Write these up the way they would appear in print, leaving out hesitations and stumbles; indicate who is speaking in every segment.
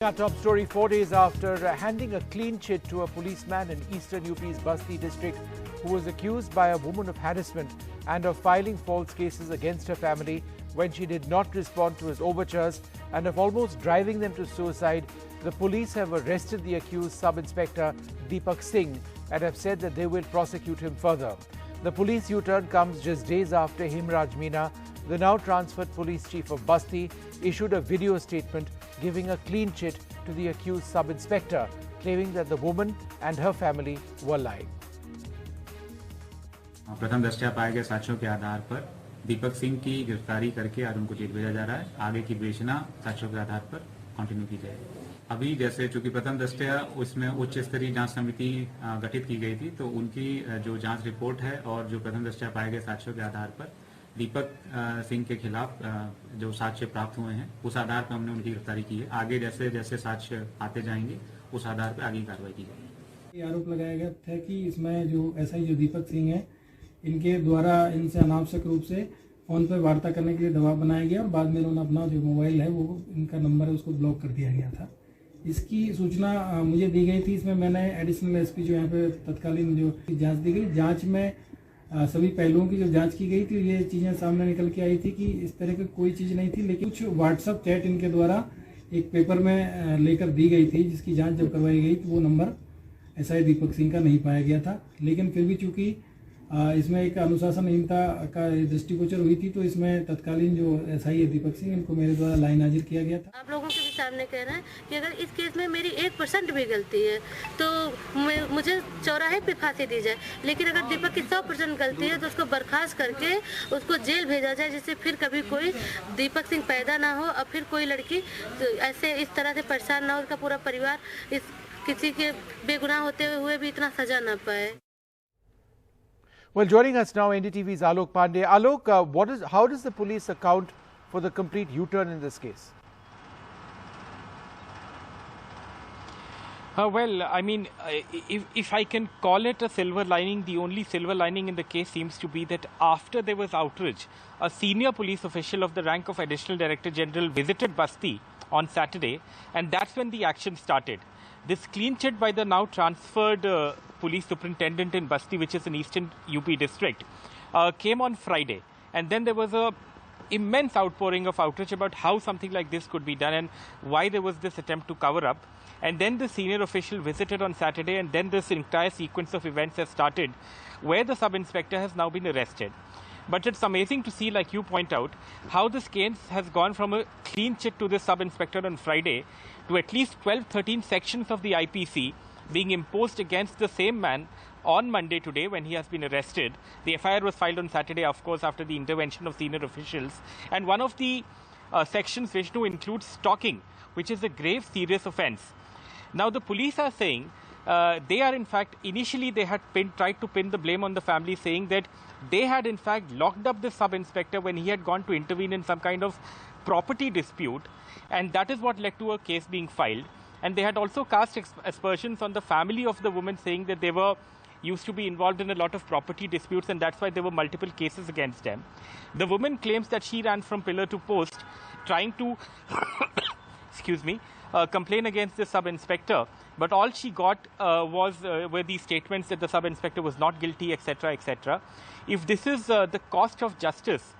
Speaker 1: Our top story 4 days after handing a clean chit to a policeman in eastern UP's Basti district who was accused by a woman of harassment and of filing false cases against her family when she did not respond to his overtures and of almost driving them to suicide, the police have arrested the accused sub-inspector Deepak Singh and have said that they will prosecute him further. The police U-turn comes just days after Himraj Meena, the now transferred police chief of Basti, issued a video statement giving a clean chit to the accused sub-inspector, claiming that the woman and her family were lying.
Speaker 2: प्रथम दृष्टया पाए गए साक्ष्यों के आधार पर दीपक सिंह की गिरफ्तारी करके आज उनको जेल भेजा जा रहा है। आगे की विवेचना साक्ष्यों के आधार पर कंटिन्यू की जाएगी। अभी जैसे चूंकि प्रथम दृष्टया उसमें उच्च स्तरीय जांच समिति गठित की गई थी, तो उनकी जो जांच रिपोर्ट है और जो प्रथम दृष्टया पाए गए साक्ष्यों के आधार पर दीपक सिंह के खिलाफ जो साक्ष्य प्राप्त हुए हैं, उस आधार पर हमने उनकी गिरफ्तारी की है। आगे जैसे जैसे साक्ष्य आते जाएंगे, उस आधार पर आगे कार्रवाई की जाएगी।
Speaker 3: आरोप लगाया गया था कि इसमें जो एसआई जो दीपक सिंह है, इनके द्वारा इनसे अनावश्यक रूप से फोन पर वार्ता करने के लिए दबाव बनाया गया और बाद में उन्होंने अपना जो मोबाइल है, वो इनका नंबर है, उसको ब्लॉक कर दिया गया था। इसकी सूचना मुझे दी गई थी। इसमें मैंने एडिशनल एसपी जो यहाँ पे तत्कालीन जो जांच दी गई, जांच में सभी पहलुओं की जो जांच की गई थी, ये चीजें सामने निकल के आई थी कि इस तरह की कोई चीज नहीं थी, लेकिन कुछ व्हाट्सएप चैट इनके द्वारा एक पेपर में लेकर दी गई थी, जिसकी जांच जब करवाई गई तो वो नंबर एसआई दीपक सिंह का नहीं पाया गया था। लेकिन फिर भी चूंकि इसमें एक अनुशासनहीनता का दृष्टिगोचर हुई थी, तो इसमें तत्कालीन जो एसआई है दीपक सिंह, इनको मेरे द्वारा लाइन हाजिर किया गया था।
Speaker 4: आप लोगों के भी सामने कह रहे हैं कि अगर इस केस में मेरी 1% भी गलती है तो मुझे चौराहे पे फांसी दी जाए, लेकिन अगर दीपक की 100% गलती है तो उसको बर्खास्त करके उसको जेल भेजा जाए, जिससे फिर कभी कोई दीपक सिंह पैदा ना हो और फिर कोई लड़की ऐसे इस तरह से परेशान ना हो, उसका पूरा परिवार इस किसी के बेगुनाह होते हुए भी इतना सजा ना पाए।
Speaker 1: Well, joining us now, NDTV's Alok Pandey. Alok, how does the police account for the complete U-turn in this case?
Speaker 5: Well, I mean, if I can call it a silver lining, the only silver lining in the case seems to be that after there was outrage, a senior police official of the rank of Additional Director General visited Basti on Saturday, and that's when the action started. This clean chit by the now transferred police superintendent in Basti, which is in eastern UP district, came on Friday. And then there was a immense outpouring of outrage about how something like this could be done and why there was this attempt to cover up. And then the senior official visited on Saturday, and then this entire sequence of events has started, where the sub-inspector has now been arrested. But it's amazing to see, like you point out, how this case has gone from a clean chit to this sub-inspector on Friday to at least 12-13 sections of the IPC being imposed against the same man on Monday today when he has been arrested. The FIR was filed on Saturday, of course, after the intervention of senior officials. And one of the sections, Vishnu, includes stalking, which is a grave, serious offence. Now, the police are saying they are, in fact, initially they had tried to pin the blame on the family, saying that they had, in fact, locked up the sub-inspector when he had gone to intervene in some kind of property dispute. And that is what led to a case being filed. And they had also cast aspersions on the family of the woman, saying that they were used to be involved in a lot of property disputes, and that's why there were multiple cases against them. The woman claims that she ran from pillar to post, trying to, excuse me, complain against the sub-inspector. But all she got were these statements that the sub-inspector was not guilty, etc., etc. If this is the cost of justice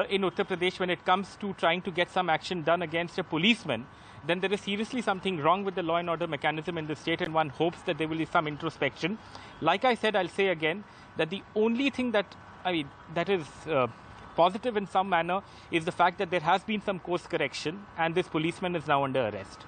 Speaker 5: in Uttar Pradesh when it comes to trying to get some action done against a policeman, then there is seriously something wrong with the law and order mechanism in the state, and one hopes that there will be some introspection. Like I said, I'll say again that the only thing that is positive in some manner is the fact that there has been some course correction, and this policeman is now under arrest.